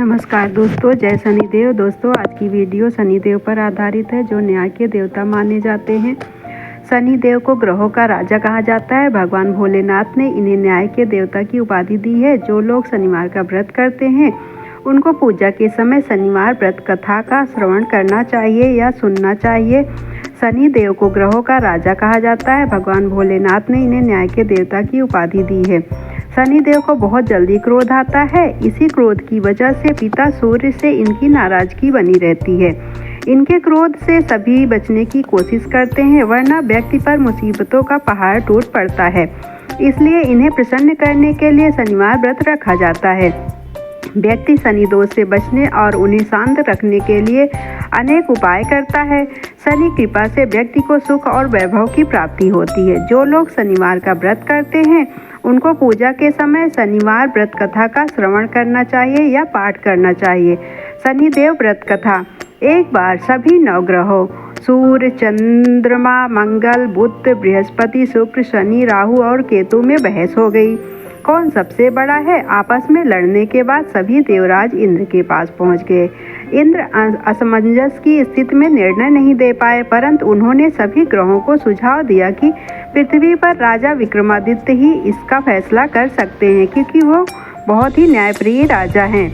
नमस्कार दोस्तों, जय शनिदेव। दोस्तों, आज की वीडियो शनिदेव पर आधारित है, जो न्याय के देवता माने जाते हैं। शनिदेव को ग्रहों का राजा कहा जाता है। भगवान भोलेनाथ ने इन्हें न्याय के देवता की उपाधि दी है। जो लोग शनिवार का व्रत करते हैं उनको पूजा के समय शनिवार व्रत कथा का श्रवण करना चाहिए या सुनना चाहिए। शनि देव को ग्रहों का राजा कहा जाता है। भगवान भोलेनाथ ने इन्हें न्याय के देवता की उपाधि दी है। शनि देव को बहुत जल्दी क्रोध आता है। इसी क्रोध की वजह से पिता सूर्य से इनकी नाराजगी बनी रहती है। इनके क्रोध से सभी बचने की कोशिश करते हैं, वरना व्यक्ति पर मुसीबतों का पहाड़ टूट पड़ता है। इसलिए इन्हें प्रसन्न करने के लिए शनिवार व्रत रखा जाता है। व्यक्ति शनि दोष से बचने और उन्हें शांत रखने के लिए अनेक उपाय करता है। शनि कृपा से व्यक्ति को सुख और वैभव की प्राप्ति होती है। जो लोग शनिवार का व्रत करते हैं उनको पूजा के समय शनिवार व्रत कथा का श्रवण करना चाहिए या पाठ करना चाहिए। शनिदेव व्रत कथा। एक बार सभी नवग्रहों सूर्य, चंद्रमा, मंगल, बुध, बृहस्पति, शुक्र, शनि, राहु और केतु में बहस हो गई। कौन सबसे बड़ा है? आपस में लड़ने के बाद सभी देवराज इंद्र के पास पहुंच गए। इंद्र असमंजस की स्थिति में निर्णय नहीं दे पाए, परंतु उन्होंने सभी ग्रहों को सुझाव दिया कि पृथ्वी पर राजा विक्रमादित्य ही इसका फैसला कर सकते हैं, क्योंकि वो बहुत ही न्यायप्रिय राजा हैं।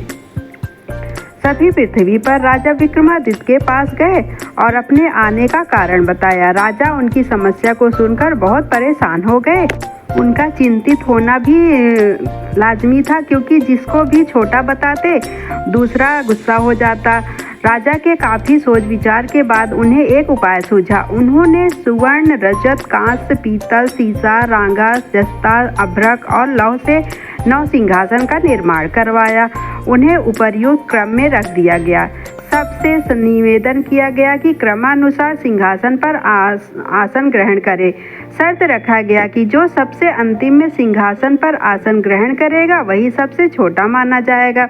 सभी पृथ्वी पर राजा विक्रमादित्य के पास गए और अपने आने का कारण बताया। राजा उनकी समस्या को सुनकर बहुत परेशान हो गए। उनका चिंतित होना भी लाजमी था, क्योंकि जिसको भी छोटा बताते दूसरा गुस्सा हो जाता। राजा के काफ़ी सोच विचार के बाद उन्हें एक उपाय सूझा। उन्होंने सुवर्ण, रजत, कांस्य, पीतल, सीसा, रांगा, जस्ता, अभ्रक और लौह से 9 सिंहासन का निर्माण करवाया। उन्हें उपर्युक्त क्रम में रख दिया गया। सबसे निवेदन किया गया कि क्रमानुसार सिंहासन पर आसन ग्रहण करे। शर्त रखा गया कि जो सबसे अंतिम में सिंहासन पर आसन ग्रहण करेगा वही सबसे छोटा माना जाएगा,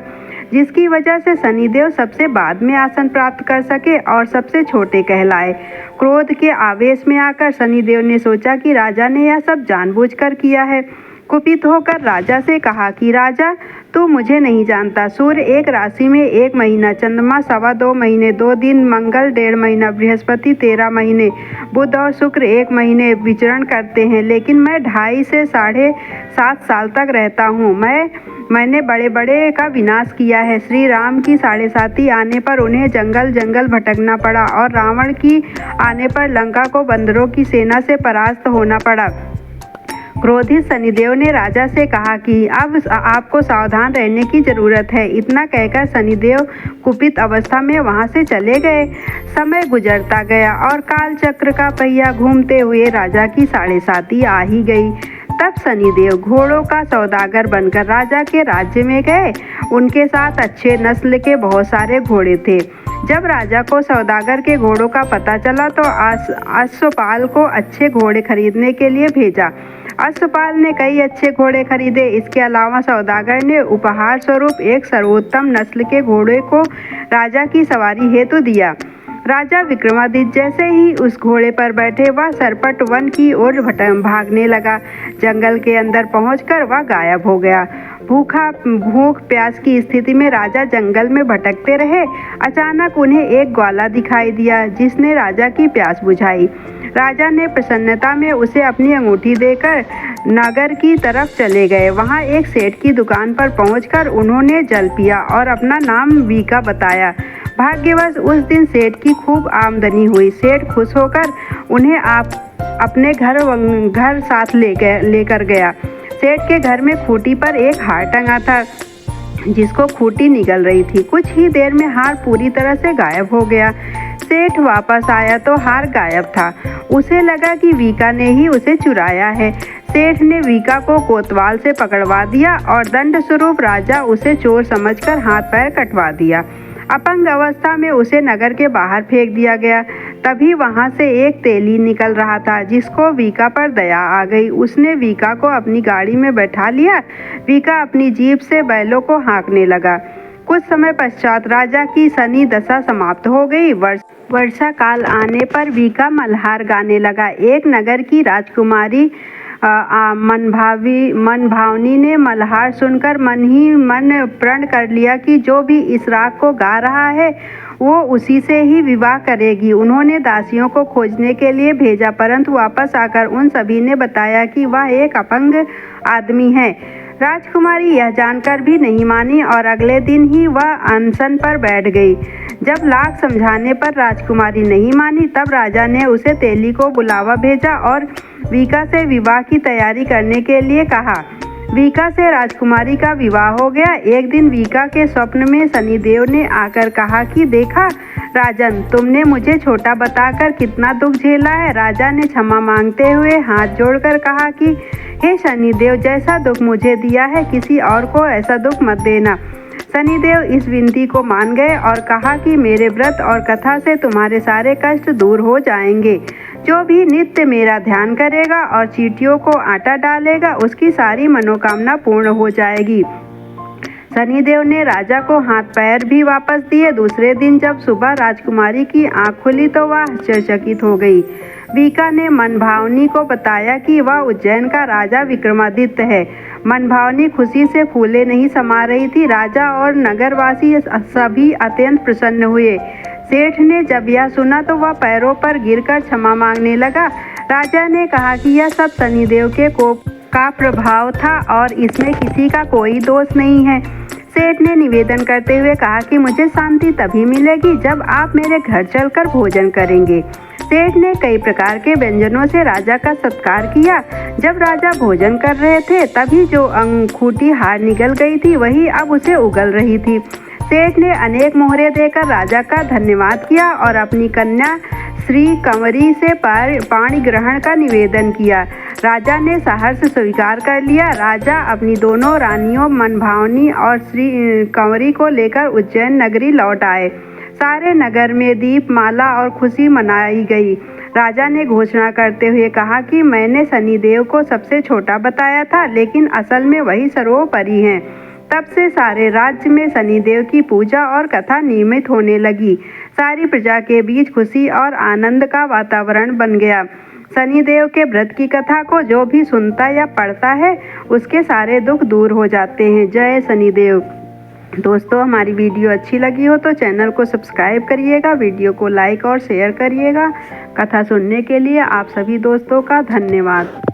जिसकी वजह से शनिदेव सबसे बाद में आसन प्राप्त कर सके और सबसे छोटे कहलाए। क्रोध के आवेश में आकर शनिदेव ने सोचा कि राजा ने यह सब जानबूझकर किया है। कुपित होकर राजा से कहा कि राजा, तू मुझे नहीं जानता। सूर्य एक राशि में 1 महीना, चंद्रमा 2.25 महीने 2 दिन, मंगल 1.5 महीना, बृहस्पति 13 महीने, बुध और शुक्र 1 महीने विचरण करते हैं, लेकिन मैं 2.5 से 7.5 साल तक रहता हूँ। मैंने बड़े बड़े का विनाश किया है। श्री राम की 7.5 आने पर उन्हें जंगल जंगल भटकना पड़ा और रावण की आने पर लंका को बंदरों की सेना से परास्त होना पड़ा। क्रोधित शनिदेव ने राजा से कहा कि अब आपको सावधान रहने की जरूरत है। इतना कहकर शनिदेव कुपित अवस्था में वहां से चले गए। समय गुजरता गया और काल चक्र का पहिया घूमते हुए राजा की 7.5 आ ही गई। तब शनिदेव घोड़ों का सौदागर बनकर राजा के राज्य में गए। उनके साथ अच्छे नस्ल के बहुत सारे घोड़े थे। जब राजा को सौदागर के घोड़ों का पता चला तो अश्वपाल को अच्छे घोड़े खरीदने के लिए भेजा। अश्वपाल ने कई अच्छे घोड़े खरीदे। इसके अलावा सौदागर ने उपहार स्वरूप एक सर्वोत्तम नस्ल के घोड़े को राजा की सवारी हेतु दिया। राजा विक्रमादित्य जैसे ही उस घोड़े पर बैठे, वह सरपट वन की ओर भागने लगा। जंगल के अंदर पहुंचकर वह गायब हो गया। भूख प्यास की स्थिति में राजा जंगल में भटकते रहे। अचानक उन्हें एक ग्वाला दिखाई दिया, जिसने राजा की प्यास बुझाई। राजा ने प्रसन्नता में उसे अपनी अंगूठी देकर नगर की तरफ चले गए। वहां एक सेठ की दुकान पर पहुंचकर उन्होंने जल पिया और अपना नाम वीका बताया। भाग्यवश उस दिन सेठ की खूब आमदनी हुई। सेठ खुश होकर उन्हें अपने घर साथ लेकर गया। सेठ के घर में खूंटी पर एक हार टंगा था, जिसको खूंटी निगल रही थी। कुछ ही देर में हार पूरी तरह से गायब हो गया। सेठ वापस आया तो हार गायब था। उसे लगा कि वीका ने ही उसे चुराया है। सेठ ने वीका को कोतवाल से पकड़वा दिया और दंड स्वरूप राजा उसे चोर समझकर हाथ पैर कटवा दिया। अपंग अवस्था में उसे नगर के बाहर फेंक दिया गया। तभी वहां से एक तेली निकल रहा था, जिसको वीका पर दया आ गई। उसने वीका को अपनी गाड़ी में बैठा लिया। वीका अपनी जीप से बैलों को हाँकने लगा। कुछ समय पश्चात राजा की शनि दशा समाप्त हो गई। वर्षा काल आने पर वीका मल्हार गाने लगा। एक नगर की राजकुमारी मन भावनी ने मल्हार सुनकर मन ही मन प्रण कर लिया कि जो भी इस राग को गा रहा है वो उसी से ही विवाह करेगी। उन्होंने दासियों को खोजने के लिए भेजा, परंतु वापस आकर उन सभी ने बताया कि वह एक अपंग आदमी है। राजकुमारी यह जानकर भी नहीं मानी और अगले दिन ही वह अनशन पर बैठ गई। जब लाख समझाने पर राजकुमारी नहीं मानी, तब राजा ने उसे तेली को बुलावा भेजा और वीका से विवाह की तैयारी करने के लिए कहा। वीका से राजकुमारी का विवाह हो गया। एक दिन वीका के स्वप्न में शनिदेव ने आकर कहा कि देखा राजन, तुमने मुझे छोटा बताकर कितना दुख झेला है। राजा ने क्षमा मांगते हुए हाथ जोड़कर कहा कि हे शनिदेव, जैसा दुख मुझे दिया है किसी और को ऐसा दुख मत देना। शनिदेव इस विनती को मान गए और कहा कि मेरे व्रत और कथा से तुम्हारे सारे कष्ट दूर हो जाएंगे। जो भी नित्य मेरा ध्यान करेगा और चींटियों को आटा डालेगा, उसकी सारी मनोकामना पूर्ण हो जाएगी। शनिदेव ने राजा को हाथ पैर भी वापस दिए। दूसरे दिन जब सुबह राजकुमारी की आंख खुली तो वह आश्चर्यचकित हो गई। वीका ने मनभावनी को बताया कि वह उज्जैन का राजा विक्रमादित्य है। मनभावनी खुशी से फूले नहीं समा रही थी। राजा और नगरवासी सभी अत्यंत प्रसन्न हुए। सेठ ने जब यह सुना तो वह पैरों पर गिरकर क्षमा मांगने लगा। राजा ने कहा कि यह सब शनिदेव के कोप का प्रभाव था और इसमें किसी का कोई दोष नहीं है। सेठ ने निवेदन करते हुए कहा कि मुझे शांति तभी मिलेगी जब आप मेरे घर चलकर भोजन करेंगे। सेठ ने कई प्रकार के व्यंजनों से राजा का सत्कार किया। जब राजा भोजन कर रहे थे तभी जो अंगूठी हार निकल गई थी वही अब उसे उगल रही थी। सेठ ने अनेक मोहरे देकर राजा का धन्यवाद किया और अपनी कन्या श्री कंवरी से पाणी ग्रहण का निवेदन किया। राजा ने सहर्ष स्वीकार कर लिया। राजा अपनी दोनों रानियों मनभावनी और श्री कंवरी को लेकर उज्जैन नगरी लौट आए। सारे नगर में दीपमाला और खुशी मनाई गई। राजा ने घोषणा करते हुए कहा कि मैंने शनिदेव को सबसे छोटा बताया था, लेकिन असल में वही सर्वोपरि हैं। तब से सारे राज्य में शनिदेव की पूजा और कथा नियमित होने लगी। सारी प्रजा के बीच खुशी और आनंद का वातावरण बन गया। शनिदेव के व्रत की कथा को जो भी सुनता या पढ़ता है उसके सारे दुख दूर हो जाते हैं। जय शनिदेव। दोस्तों, हमारी वीडियो अच्छी लगी हो तो चैनल को सब्सक्राइब करिएगा, वीडियो को लाइक और शेयर करिएगा। कथा सुनने के लिए आप सभी दोस्तों का धन्यवाद।